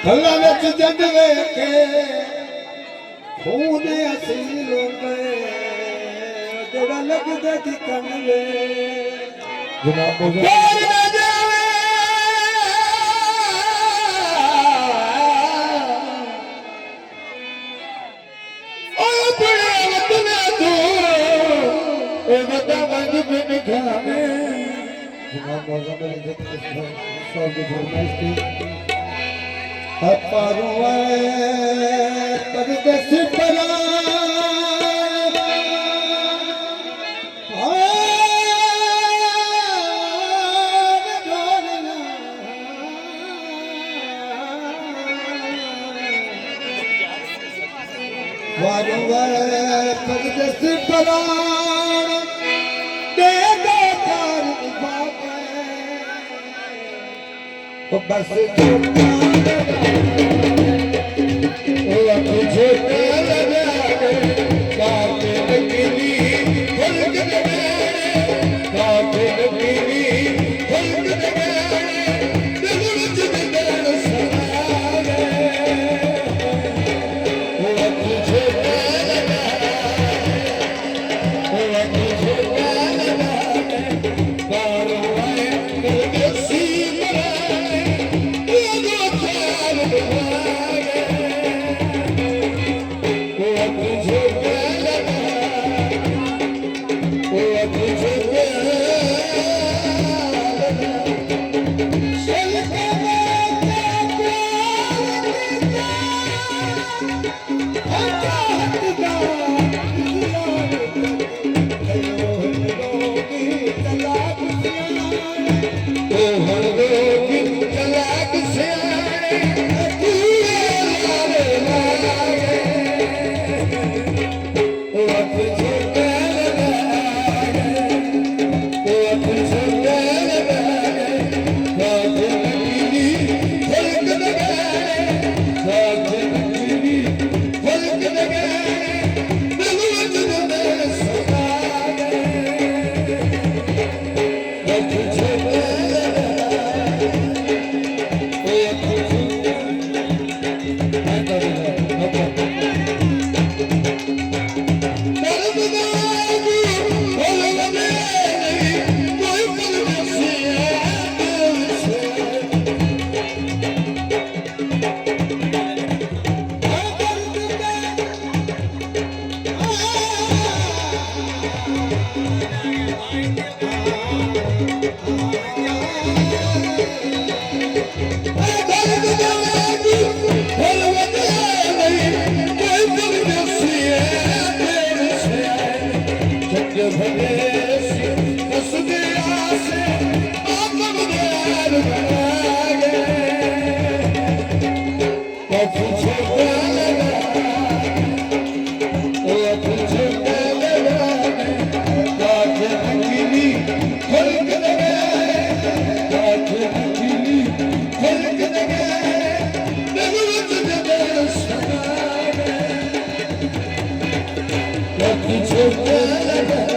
भला विच जग वेखे खून असील जड़ा लगदा ठिकन वे जनाब न जावे ओ बड़े वतन तू ए वता वंग बिन खावे जनाब मौजूद इज्जत सब की फरमाइश थी अपरुए परदेस परा वारुए परदेस परा दे दो कार बाबा तो बस Love you,